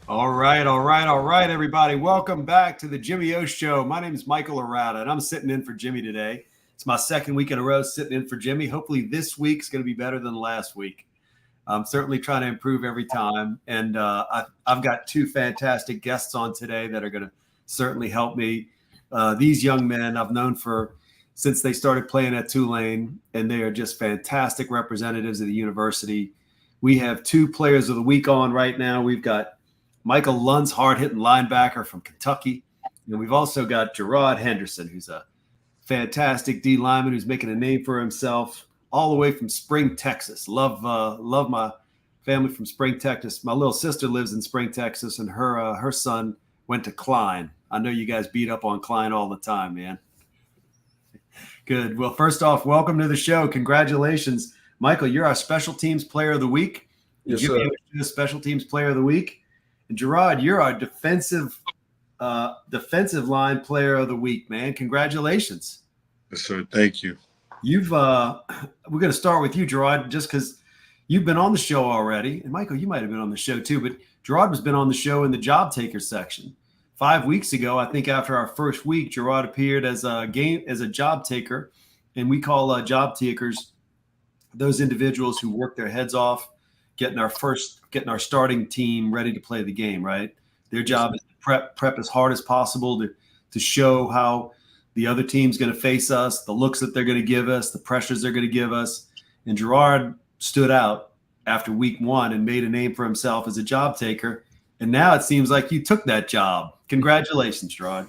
All right, everybody. Welcome back to the Jimmy O Show. My name is Michael Arata, and I'm sitting in for Jimmy today. It's my second week in a row sitting in for Jimmy. Hopefully, this week's going to be better than last week. I'm certainly trying to improve every time, and I've got two fantastic guests on today that are going to certainly help me. These young men I've known for since they started playing at Tulane, and they are just fantastic representatives of the university. We have two players of the week on right now. We've got Michael Lund's hard-hitting linebacker from Kentucky. And we've also got Gerard Henderson, who's a fantastic D lineman who's making a name for himself all the way from Spring, Texas. Love my family from Spring, Texas. My little sister lives in Spring, Texas, and her son went to Klein. I know you guys beat up on Klein all the time, man. Good. Well, first off, welcome to the show. Congratulations. Michael, you're our special teams player of the week. Yes, you sir. the special teams player of the week. And Gerard, you're our defensive line player of the week, man. Congratulations. Yes, sir. Thank you. We're going to start with you, Gerard, just because you've been on the show already. And Michael, you might have been on the show too, but Gerard has been on the show in the job taker section. 5 weeks ago, I think after our first week, Gerard appeared as a job taker. And we call job takers those individuals who work their heads off getting our starting team ready to play the game, right? Their job is to prep as hard as possible to show how the other team's going to face us, the looks that they're going to give us, the pressures they're going to give us. And Gerard stood out after week one and made a name for himself as a job taker. And now it seems like you took that job. Congratulations, Gerard.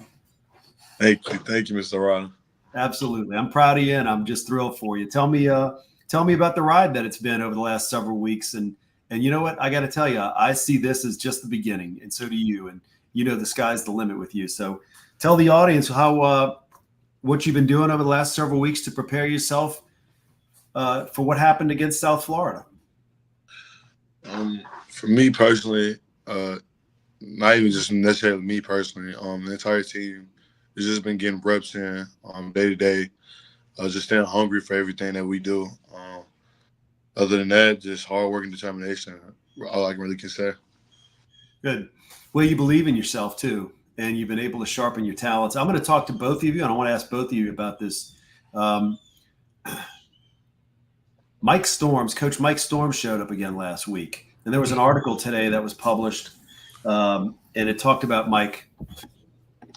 Thank you, Mr. Rana. Absolutely. I'm proud of you, and I'm just thrilled for you. Tell me about the ride that it's been over the last several weeks. And you know what? I got to tell you, I see this as just the beginning, and so do you. And you know the sky's the limit with you. So tell the audience what you've been doing over the last several weeks to prepare yourself for what happened against South Florida. For me personally, not even just necessarily me personally, the entire team has just been getting reps in day to day, just staying hungry for everything that we do. Other than that, just hard work and determination. All I can really can say. Good. Well, you believe in yourself too, and you've been able to sharpen your talents. I'm going to talk to both of you, and I want to ask both of you about this. Coach Mike Storms showed up again last week, and there was an article today that was published, and it talked about Mike.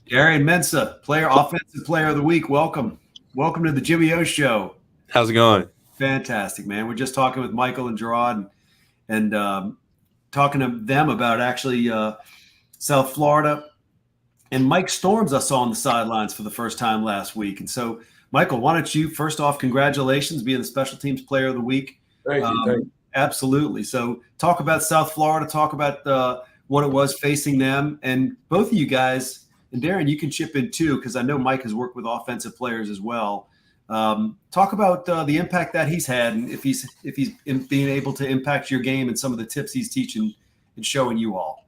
Darian Mensah, offensive player of the week. Welcome to the Jimmy O Show. How's it going? Fantastic, man. We're just talking with Michael and Gerard and talking to them about actually South Florida. And Mike Storms I saw on the sidelines for the first time last week. And so, Michael, why don't you, first off, congratulations being the special teams player of the week. Thank you. Absolutely. So talk about South Florida, talk about what it was facing them. And both of you guys, and Darren, you can chip in too, because I know Mike has worked with offensive players as well. Talk about the impact that he's had, and if he's being able to impact your game and some of the tips he's teaching and showing you all.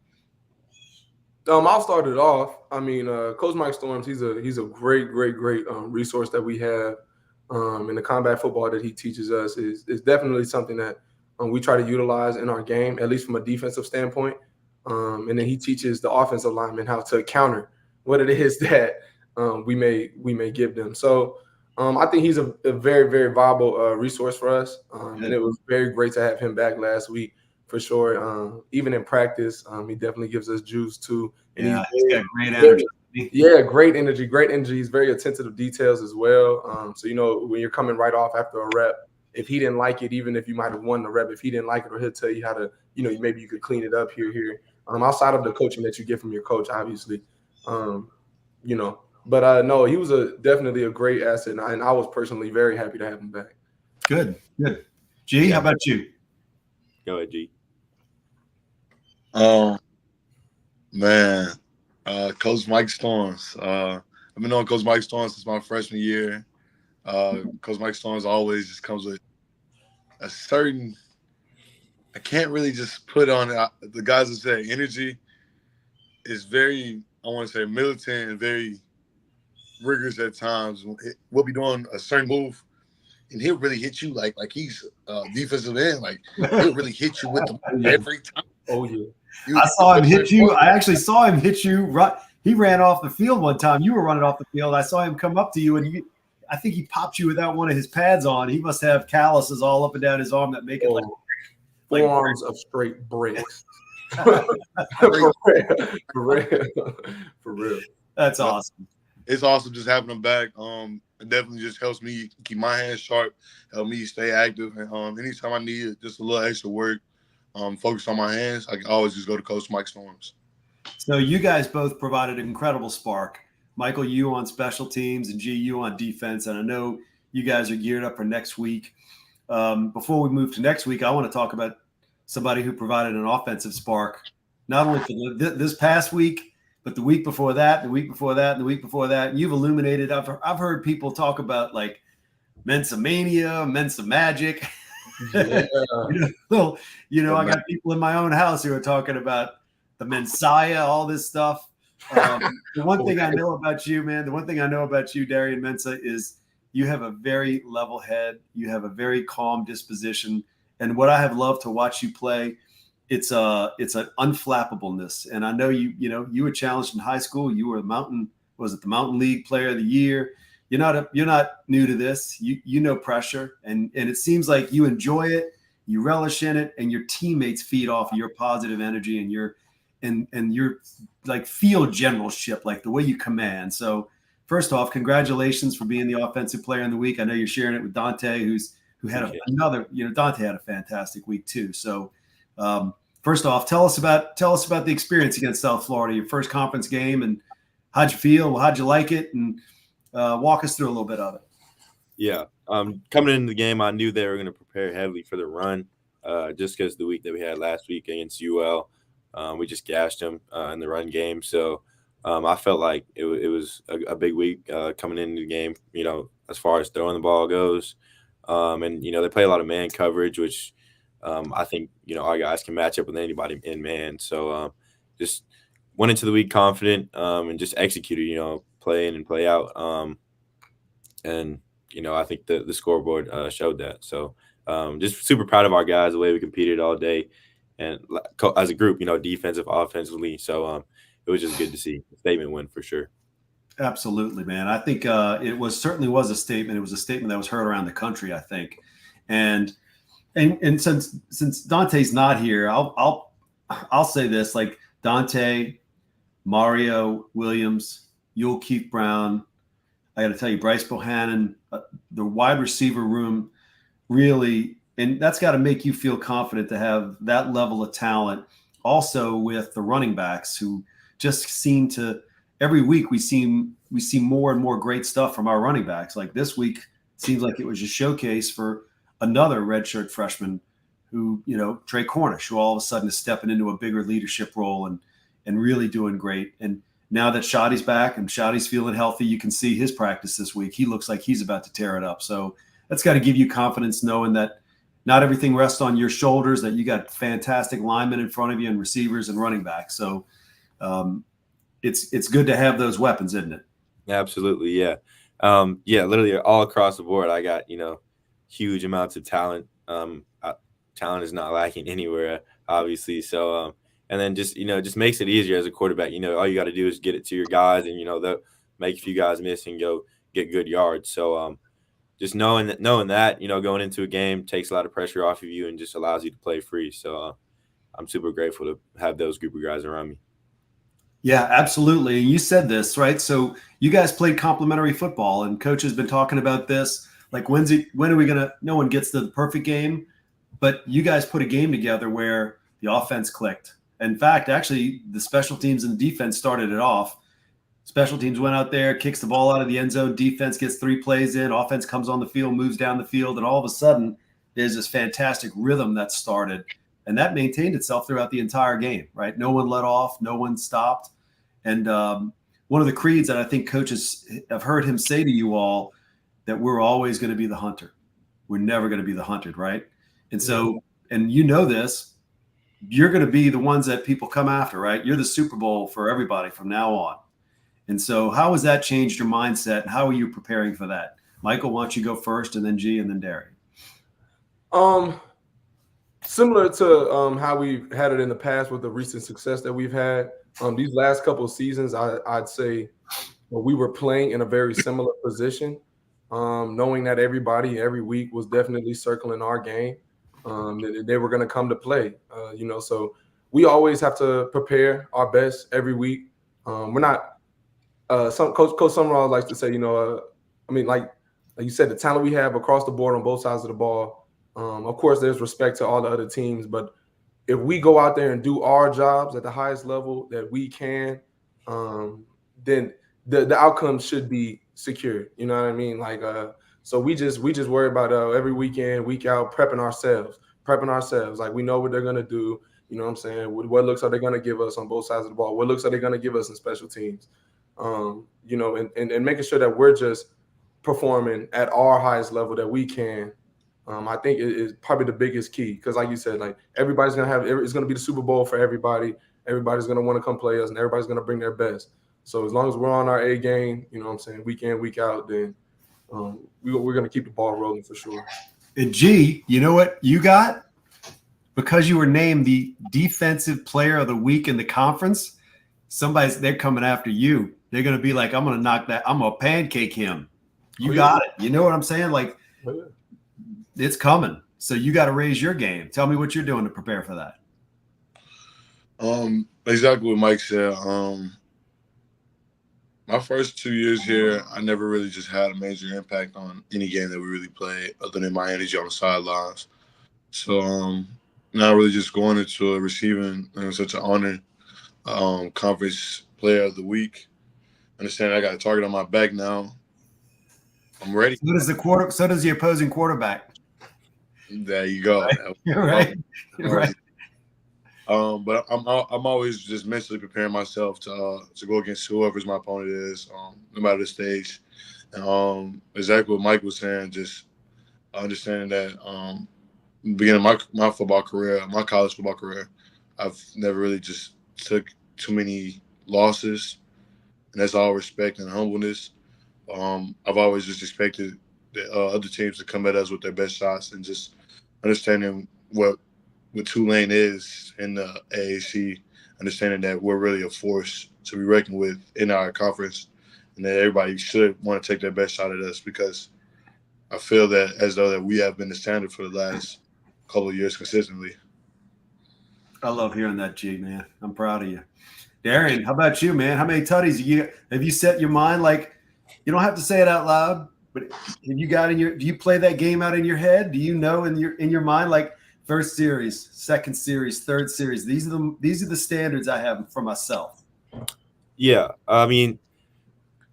I'll start it off. I mean, Coach Mike Storms, he's a great resource that we have, and the combat football that he teaches us is definitely something that we try to utilize in our game, at least from a defensive standpoint. And then he teaches the offensive linemen how to counter what it is that we may give them. So. I think he's a very, very viable resource for us, and it was very great to have him back last week for sure. Even in practice, he definitely gives us juice too. And he's got great energy. Yeah, great energy. He's very attentive to details as well. So, when you're coming right off after a rep, if he didn't like it, even if you might have won the rep, if he didn't like it, or he'll tell you how to, maybe you could clean it up here. Outside of the coaching that you get from your coach, obviously, But no, he was definitely a great asset, and I was personally very happy to have him back. Good. G, how about you? Go ahead, G. Man, Coach Mike Storms. I've been knowing Coach Mike Storms since my freshman year. Coach Mike Storms always just comes with a certain – I can't really just put on the guys that say energy is very, I want to say, militant and very – rigorous at times. We'll be doing a certain move, and he'll really hit you like he's defensive end. Like he'll really hit you with the every time. Oh yeah. I saw him hit you. I actually saw him hit you. Right, he ran off the field one time. You were running off the field. I saw him come up to you, and I think he popped you without one of his pads on. He must have calluses all up and down his arm that make it like arms of straight bricks. For real. That's awesome. It's awesome just having him back. It definitely just helps me keep my hands sharp, help me stay active. And anytime I need just a little extra work, focus on my hands, I can always just go to Coach Mike Storms. So you guys both provided an incredible spark. Michael, you on special teams, and G, you on defense. And I know you guys are geared up for next week. Before we move to next week, I want to talk about somebody who provided an offensive spark, not only for this past week, but the week before that, the week before that, and the week before that. And you've illuminated. I've heard people talk about like Mensa Mania, Mensa Magic. Yeah. I got people in my own house who are talking about the Messiah, all this stuff. The one thing I know about you, man, the one thing I know about you, Darian Mensah, is you have a very level head. You have a very calm disposition. And what I have loved to watch you play, it's an unflappableness. And I know you were challenged in high school. You were the Mountain League Player of the Year. You're not new to this. You know pressure, and it seems like you enjoy it, you relish in it, and your teammates feed off of your positive energy and your like field generalship, like the way you command. So first off, congratulations for being the offensive player in the week. I know you're sharing it with Dante, who had Dante had a fantastic week too. So first off, tell us about the experience against South Florida, your first conference game, and how'd you feel? How'd you like it? And walk us through a little bit of it. Yeah. Coming into the game, I knew they were going to prepare heavily for the run, just because the week that we had last week against UL, we just gashed them in the run game. So I felt like it was a big week coming into the game, as far as throwing the ball goes. And, they play a lot of man coverage, which I think, our guys can match up with anybody in man. So just went into the week confident and just executed, play in and play out. And I think the scoreboard showed that. So just super proud of our guys, the way we competed all day. And as a group, defensive, offensively. So it was just good to see a statement win for sure. Absolutely, man. I think it certainly was a statement. It was a statement that was heard around the country, I think. And since Dante's not here, I'll say this: like Dante, Mario Williams, Yul Keith Brown. I got to tell you, Bryce Bohannon, the wide receiver room, really, and that's got to make you feel confident to have that level of talent. Also, with the running backs, who just seem to. Every week we see more and more great stuff from our running backs. Like this week, it seems like it was a showcase for another redshirt freshman who, Trey Cornish, who all of a sudden is stepping into a bigger leadership role and really doing great. And now that Shotty's back and Shotty's feeling healthy, you can see his practice this week. He looks like he's about to tear it up. So that's got to give you confidence knowing that not everything rests on your shoulders, that you got fantastic linemen in front of you and receivers and running backs. So, it's good to have those weapons, isn't it? Absolutely, yeah. Literally all across the board, I got, huge amounts of talent. Talent is not lacking anywhere, obviously. So, and then just makes it easier as a quarterback. All you got to do is get it to your guys, and, they'll make a few guys miss and go get good yards. So, just knowing that, going into a game takes a lot of pressure off of you and just allows you to play free. So, I'm super grateful to have those group of guys around me. Yeah, absolutely. And you said this, right? So you guys played complementary football, and coach has been talking about this. Like, when are we going to – no one gets to the perfect game, but you guys put a game together where the offense clicked. In fact, actually, the special teams and the defense started it off. Special teams went out there, kicks the ball out of the end zone, defense gets 3 plays in, offense comes on the field, moves down the field, and all of a sudden there's this fantastic rhythm that started. And that maintained itself throughout the entire game, right? No one let off, no one stopped. And one of the creeds that I think coaches have heard him say to you all, that we're always going to be the hunter. We're never going to be the hunted, right? And so, and this, you're going to be the ones that people come after, right? You're the Super Bowl for everybody from now on. And so how has that changed your mindset, and how are you preparing for that? Michael, why don't you go first, and then G, and then Darian? Similar to how we've had it in the past with the recent success that we've had. These last couple of seasons, I'd say we were playing in a very similar position, knowing that everybody every week was definitely circling our game. That they were going to come to play, so we always have to prepare our best every week. We're not Coach Summerall likes to say, like you said, the talent we have across the board on both sides of the ball. Of course, there's respect to all the other teams, but if we go out there and do our jobs at the highest level that we can, then the outcome should be secure. You know what I mean? So we just worry about every weekend, week out, prepping ourselves. Like we know what they're gonna do. You know what I'm saying? What looks are they gonna give us on both sides of the ball? What looks are they gonna give us in special teams? And making sure that we're just performing at our highest level that we can. I think it is probably the biggest key because, like you said, like everybody's gonna have it's gonna be the Super Bowl for everybody. Everybody's gonna want to come play us, and everybody's gonna bring their best. So as long as we're on our A game, you know what I'm saying, week in, week out, then we're gonna keep the ball rolling for sure. And G, you know what you got? Because you were named the defensive player of the week in the conference, they're coming after you. They're gonna be like, I'm gonna pancake him. You got it. You know what I'm saying? Like it's coming. So you got to raise your game. Tell me what you're doing to prepare for that. Exactly what Mike said. My first 2 years here, I never really just had a major impact on any game that we really played other than my energy on the sidelines. So now really just going into receiving such an honor, conference player of the week. Understand I got a target on my back now. I'm ready. So does the opposing quarterback. There you go. Right. Right. But I'm always just mentally preparing myself to go against whoever's my opponent is, no matter the stage. And exactly what Mike was saying, just understanding that beginning my football career, my college football career, I've never really just took too many losses, and that's all respect and humbleness. I've always just expected the other teams to come at us with their best shots, and just understanding what Tulane is in the AAC, understanding that we're really a force to be reckoned with in our conference, and that everybody should want to take their best shot at us, because I feel that as though that we have been the standard for the last couple of years consistently. I love hearing that, G, man. I'm proud of you. Darian, how about you, man? How many tutties have you set your mind? Like, you don't have to say it out loud, but have you do you play that game out in your head? Do you know in your mind, like first series, second series, third series? These are the standards I have for myself. Yeah, I mean,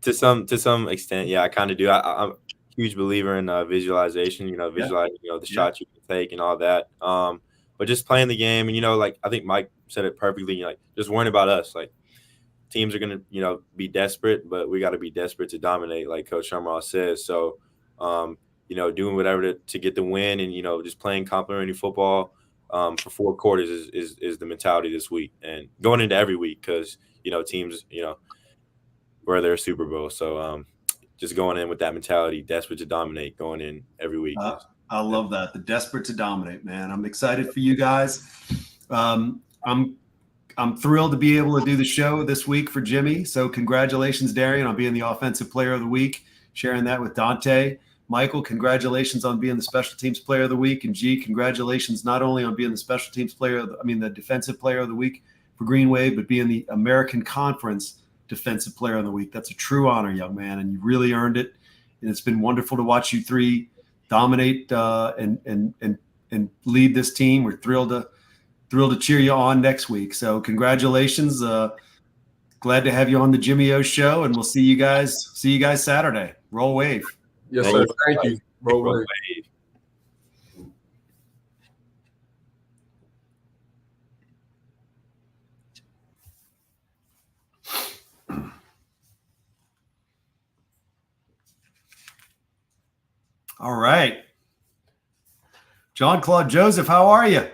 to some extent, yeah, I kind of do. I'm a huge believer in visualization. Visualize, the shots you can take and all that. But just playing the game, and like I think Mike said it perfectly. Like just worrying about us. Like teams are gonna, be desperate, but we got to be desperate to dominate, like Coach Summerall says. So, doing whatever to get the win, and just playing complimentary football for 4 quarters is the mentality this week, and going into every week, because teams where they're Super Bowl. So just going in with that mentality, desperate to dominate, going in every week. I love that. The desperate to dominate, man. I'm excited for you guys. I'm thrilled to be able to do the show this week for Jimmy. So congratulations, Darian, on being the offensive player of the week, sharing that with Dante. Michael, congratulations on being the special teams player of the week. And G, congratulations not only on being the special teams the defensive player of the week for Green Wave, but being the American Conference defensive player of the week. That's a true honor, young man, and you really earned it. And it's been wonderful to watch you three dominate and lead this team. We're thrilled to cheer you on next week. So congratulations. Glad to have you on the Jimmy O Show, and we'll see you guys Saturday. Roll Wave. Yes, sir. Thank you. Roll Wave. All right. John Claude Joseph, how are you?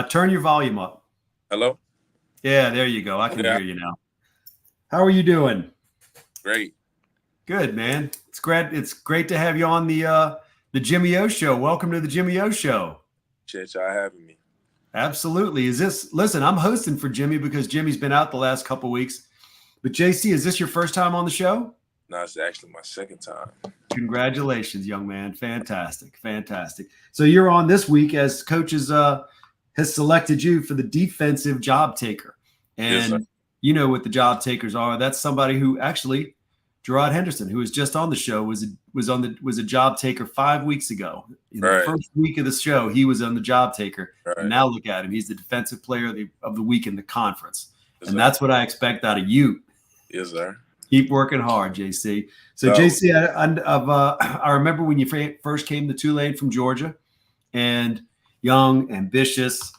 Turn your volume up. Hello? Yeah, there you go. I can hear you now. How are you doing? Great. Good, man. It's great to have you on the The Jimmy O Show. Welcome to the Jimmy O Show. Appreciate y'all having me. Absolutely. Listen, I'm hosting for Jimmy because Jimmy's been out the last couple weeks. But JC, is this your first time on the show? No, it's actually my second time. Congratulations, young man. Fantastic. Fantastic. So you're on this week as coaches has selected you for the defensive job taker. And Yes, you know what the job takers are. That's somebody who actually, Gerard Henderson, who was just on the show, was a job taker 5 weeks ago. In the first week of the show, he was on the job taker. Right. And now look at him. He's the defensive player of the week in the conference. Yes, and sir. that's what I expect out of you. Yes, sir. Keep working hard, JC. So, JC, I remember when you first came to Tulane from Georgia, and young, ambitious,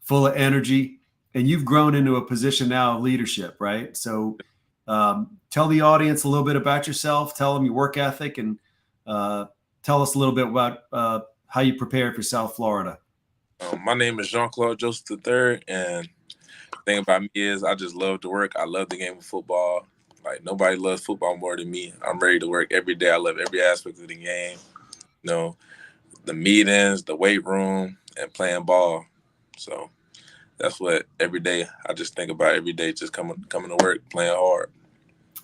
full of energy, and you've grown into a position now of leadership, right? So, tell the audience a little bit about yourself. Tell them your work ethic, and tell us a little bit about how you prepared for South Florida. My name is Jean-Claude Joseph III, and the thing about me is I just love to work. I love the game of football. Like, nobody loves football more than me. I'm ready to work every day. I love every aspect of the game. You know, the meetings, the weight room, and playing ball. So that's what every day I just think about every day, just coming to work, playing hard.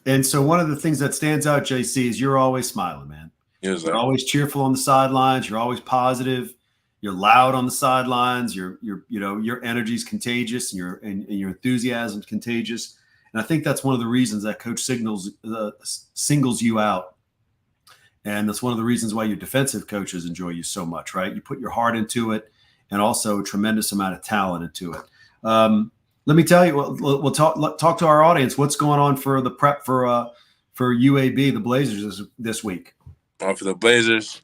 And so one of the things that stands out, JC, is you're always smiling, man. Yes, You're always cheerful on the sidelines. You're always positive. You're loud on the sidelines. Your energy is contagious, and your enthusiasm is contagious. And I think that's one of the reasons that coach singles you out. And that's one of the reasons why your defensive coaches enjoy you so much, right? You put your heart into it, and also a tremendous amount of talent into it. Let me tell you, we'll talk to our audience. What's going on for the prep for UAB, the Blazers, this week? For the Blazers,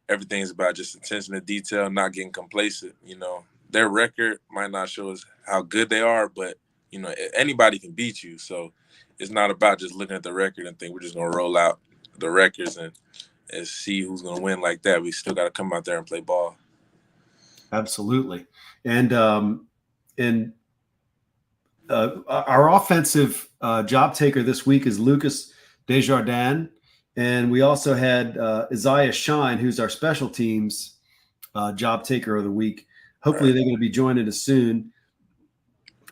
everything's about just attention to detail, not getting complacent. You know, their record might not show us how good they are, but you know, anybody can beat you. So it's not about just looking at the record and think we're just going to roll out the records and see who's going to win like that. We still got to come out there and play ball. Absolutely. And our offensive job taker this week is Lucas Desjardins. And we also had Isaiah Shine, who's our special teams job taker of the week. Hopefully they're going to be joining us soon.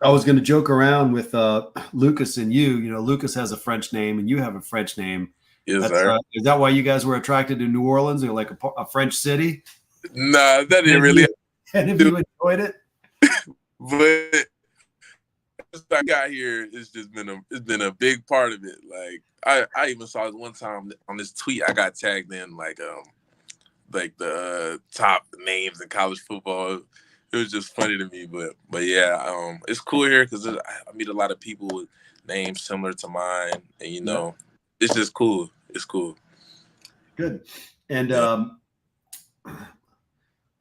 I was going to joke around with Lucas and you. You know, Lucas has a French name and you have a French name. Yes, sir. Is that why you guys were attracted to New Orleans, or like a French city? Nah, that didn't really. And if you enjoyed it, but since I got here, it's been a big part of it. Like I even saw it one time on this tweet I got tagged in, like the top names in college football. It was just funny to me, but yeah, it's cool here because I meet a lot of people with names similar to mine, and you know, it's just cool. It's cool. Good. And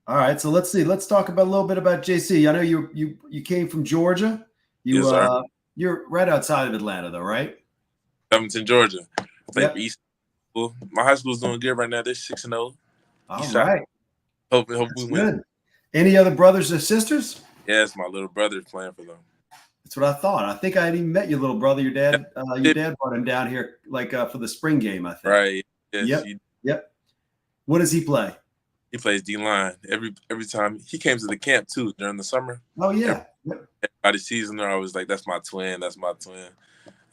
all right, so let's see. Let's talk about a little bit about JC. I know you came from Georgia. Yes, sir. You're right outside of Atlanta, though, right? Covington, Georgia. I played for East School. My high school's doing good right now. They're 6-0. All right. Hope we win. Good. Any other brothers or sisters? Yes, my little brother's playing for them. That's what I thought. I think I had even met your little brother. Your dad brought him down here, like for the spring game, I think. Right. Yes, Yep. What does he play? He plays D-line every time. He came to the camp too during the summer. Oh yeah. Everybody sees him there. I was like, "That's my twin. That's my twin."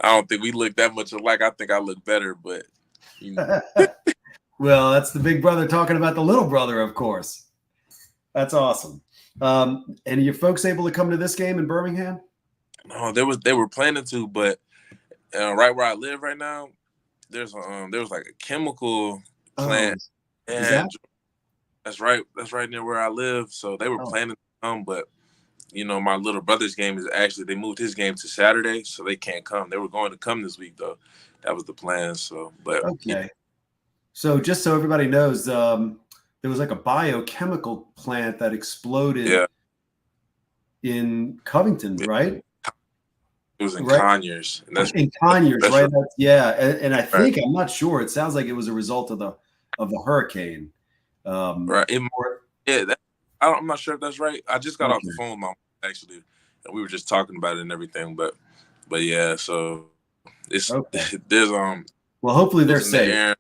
I don't think we look that much alike. I think I look better, but you know. Well, that's the big brother talking about the little brother, of course. That's awesome. And are your folks able to come to this game in Birmingham? No, they were planning to, but right where I live right now, there was like a chemical plant. And that's right near where I live. So they were planning to come, but you know, my little brother's game is actually, they moved his game to Saturday, so they can't come. They were going to come this week though. That was the plan. So, but okay. Yeah. So just so everybody knows, there was like a biochemical plant that exploded in Covington, right? It was in Conyers. And that's in Conyers, that's right? And I think, I'm not sure. It sounds like it was a result of the hurricane. Right. I'm not sure if that's right. I just got off the phone with my mom, actually, and we were just talking about it and everything. But yeah, so it's there's well, hopefully they're safe.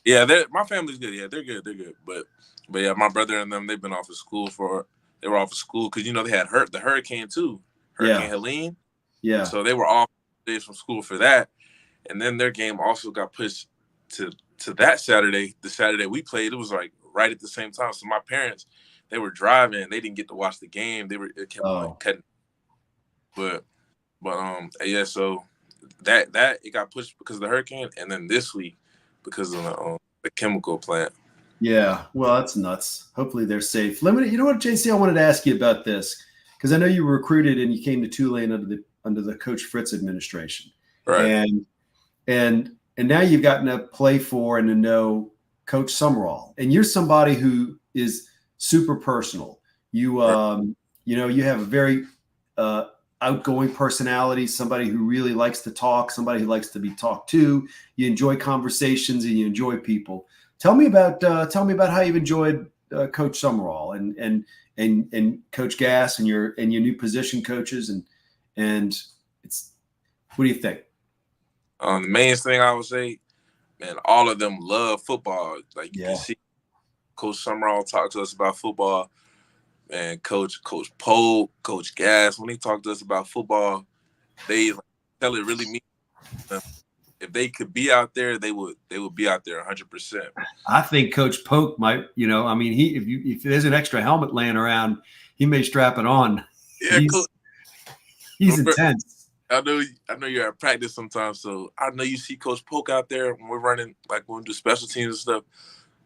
Yeah, my family's good. Yeah, they're good. They're good. But yeah, my brother and them, they've been off of school they were off of school because they had the hurricane too, Hurricane Yeah. Helene. Yeah. So they were off days from school for that, and then their game also got pushed to that Saturday. The Saturday we played, it was like right at the same time. So my parents, they were driving, they didn't get to watch the game. It kept like cutting. But yeah, so that it got pushed because of the hurricane, and then this week because of the chemical plant. Yeah, well, that's nuts. Hopefully they're safe. You know what, JC, I wanted to ask you about this because I know you were recruited and you came to Tulane under the Coach Fritz administration, right? And now you've gotten to play for and to know Coach Summerall, and you're somebody who is super personal. You you have a very outgoing personality, somebody who really likes to talk, somebody who likes to be talked to. You enjoy conversations and you enjoy people. Tell me about how you've enjoyed Coach Summerall and Coach Gass and your new position coaches and it's what do you think? The main thing I would say, man, all of them love football. Like you can see Coach Summerall talk to us about football, and Coach Polk, Coach Gass, when they talk to us about football, they tell it really means them. If they could be out there, they would be out there 100%. I think Coach Polk might, I mean, if there's an extra helmet laying around, he may strap it on. Yeah, he's intense. I know you're at practice sometimes, so I know you see Coach Polk out there when we're running, like when we do special teams and stuff.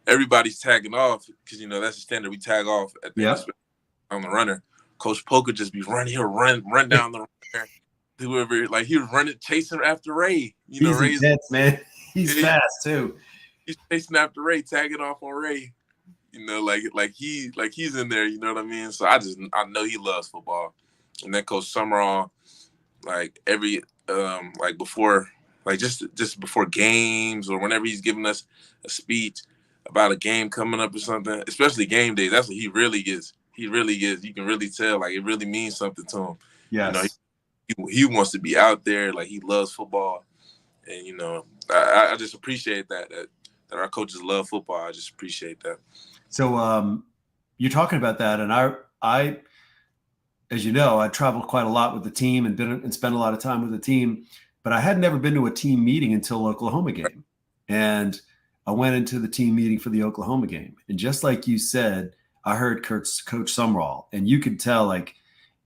Everybody's tagging off because that's the standard. We tag off at the end of on the runner. Coach Polk would just be running. He'll run down the runner. Whoever, like he was running, chasing after Ray. He's Ray's intense, man. He's fast too. He's chasing after Ray, tagging off on Ray. Like he's in there. You know what I mean? So I know he loves football. And then Coach Summerall, like every like before, like just before games or whenever he's giving us a speech about a game coming up or something, especially game days, that's what he really gets. He really gets. You can really tell, like it really means something to him. Yes. He wants to be out there. Like he loves football, and I just appreciate that our coaches love football. I just appreciate that. So you're talking about that, and I, as you know, I traveled quite a lot with the team and spent a lot of time with the team, but I had never been to a team meeting until Oklahoma game, and I went into the team meeting for the Oklahoma game, and just like you said, I heard Coach Summerall, and you could tell like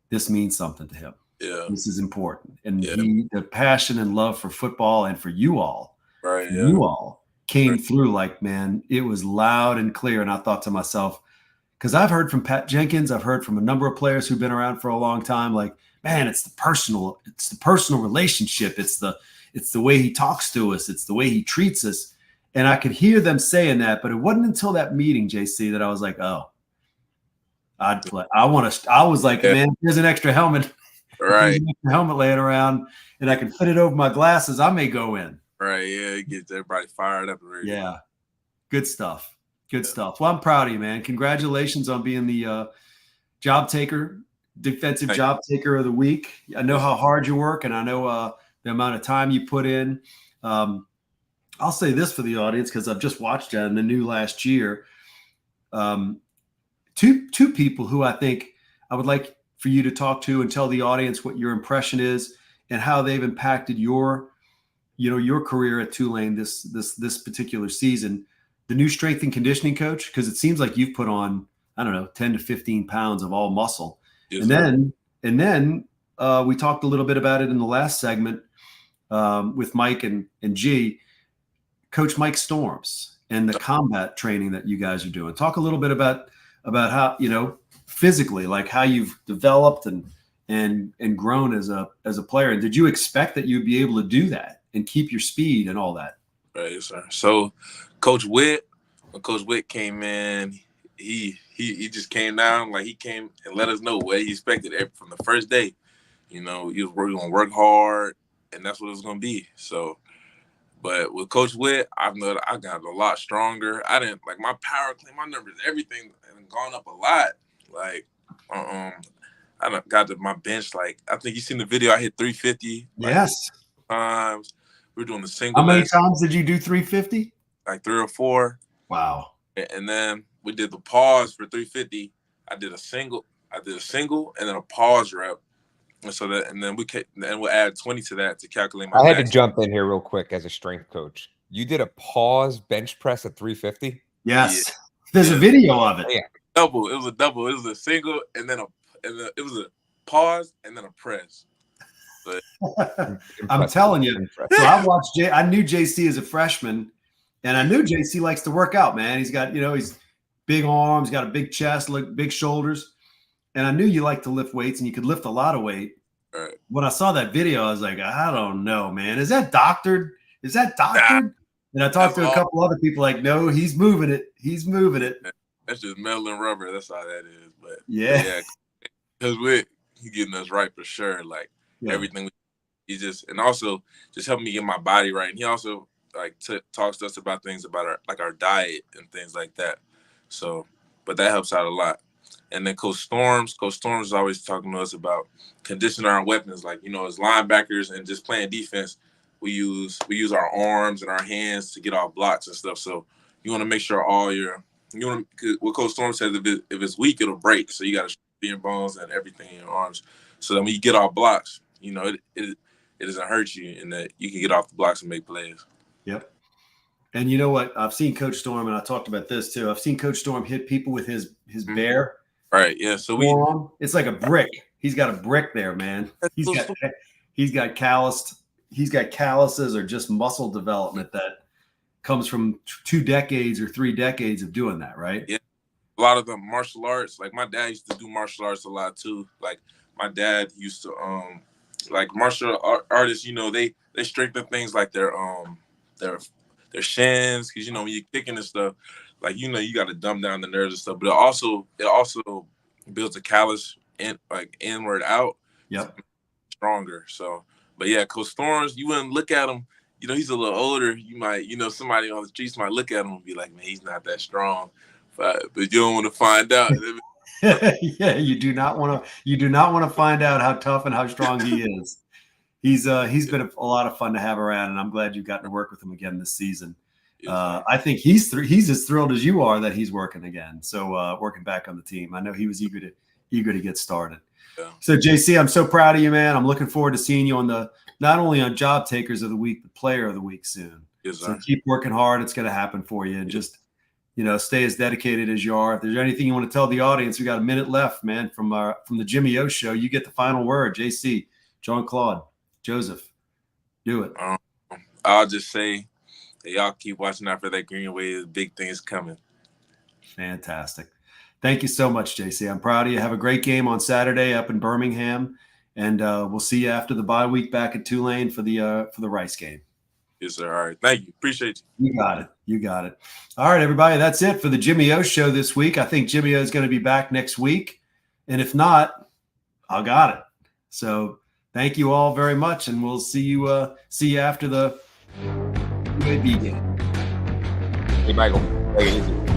this means something to him. Yeah, this is important, and the passion and love for football and for you all, came through. Like, man, it was loud and clear. And I thought to myself, because I've heard from Pat Jenkins, I've heard from a number of players who've been around for a long time. Like, man, it's the personal relationship. It's the way he talks to us. It's the way he treats us. And I could hear them saying that, but it wasn't until that meeting, JC, that I was like, oh, I'd play. I was like, man, there's an extra helmet. Right. Helmet laying around, and I can put it over my glasses. I may go in. Right. Yeah. It gets everybody fired up. Yeah. Good stuff. Good stuff. Well, I'm proud of you, man. Congratulations on being the defensive job taker of the week. I know how hard you work, and I know the amount of time you put in. I'll say this for the audience because I've just watched it in the new last year. Two people who I think I would like for you to talk to and tell the audience what your impression is and how they've impacted your career at Tulane this particular season. The new strength and conditioning coach, because it seems like you've put on, I don't know, 10 to 15 pounds of all muscle. Yes, and then we talked a little bit about it in the last segment with Mike and G, Coach Mike Storms and the combat training that you guys are doing. Talk a little bit about how, physically, like how you've developed and grown as a player. And did you expect that you'd be able to do that and keep your speed and all that? Right, yes, sir. So when Coach Witt came in, he just came down, like he came and let us know what he expected from the first day. He was going to work hard, and that's what it was going to be. So, but with Coach Witt, I got a lot stronger. I didn't like my power clean, my numbers, everything had gone up a lot. Like, I got to my bench. Like, I think you seen the video. I hit 350. Yes. Times. We were doing the single. How many times did you do 350? like 3 or 4. Wow. And then we did the pause for 350. I did a single, and then a pause rep. And so then we'll add 20 to that to calculate my I had to max. jump in here real quick as a strength coach. You did a pause bench press at 350? Yes. Yeah. There's a video of it. Yeah. Double. It was a double. It was a single and then it was a pause and then a press. But I'm telling you. So I knew JC as a freshman, and I knew JC likes to work out, man. He's got, he's big arms, got a big chest, big shoulders. And I knew you like to lift weights and you could lift a lot of weight. Right. When I saw that video, I was like, I don't know, man. Is that doctored? And I talked to a couple other people like, no, he's moving it. He's moving it. That's just metal and rubber. That's all that is. But yeah. Because he's getting us right for sure. Like everything. He just, and also just helping me get my body right. And he also like talks to us about things about our diet and things like that. So, but that helps out a lot. And then Coach Storms is always talking to us about conditioning our weapons, like, as linebackers and just playing defense, we use our arms and our hands to get off blocks and stuff. So you want to make sure what Coach Storms says, if it's weak, it'll break. So you got to strengthen your bones and everything in your arms. So that when you get off blocks, it doesn't hurt you, and that you can get off the blocks and make plays. Yep. And you know what? I've seen Coach Storm, and I talked about this too. I've seen Coach Storm hit people with his bear. Right. Yeah. So it's like a brick. He's got a brick there, man. He's got calluses or just muscle development that comes from 2 decades or 3 decades of doing that, right? Yeah. A lot of the martial arts, like my dad used to do martial arts a lot too. Like my dad used to like martial artists, they strengthen things like their shins, because when you're kicking and stuff, like you got to dumb down the nerves and stuff. But it also builds a callus inward out. Yep. Stronger. So, but yeah, Coach Storms, you wouldn't look at him. He's a little older. You might, somebody on the streets might look at him and be like, man, he's not that strong. But you don't want to find out. Yeah, you do not want to find out how tough and how strong he is. He's been a lot of fun to have around, and I'm glad you've gotten to work with him again this season. I think he's as thrilled as you are that he's working again. So working back on the team. I know he was eager to get started. Yeah. So JC, I'm so proud of you, man. I'm looking forward to seeing you not only on Job Takers of the Week, but Player of the Week soon. Yes, so keep working hard. It's going to happen for you, and just stay as dedicated as you are. If there's anything you want to tell the audience, we got a minute left, man. From the Jimmy O Show, you get the final word. JC, Jean-Claude, Joseph, do it. I'll just say, y'all keep watching out for that green wave. Big things coming. Fantastic. Thank you so much, JC. I'm proud of you. Have a great game on Saturday up in Birmingham, and we'll see you after the bye week back at Tulane for the Rice game. Yes, sir. All right. Thank you. Appreciate you. You got it. All right, everybody. That's it for the Jimmy O Show this week. I think Jimmy O is going to be back next week, and if not, I got it. So thank you all very much, and we'll see you after the UAB game. Hey, Michael. Take it easy.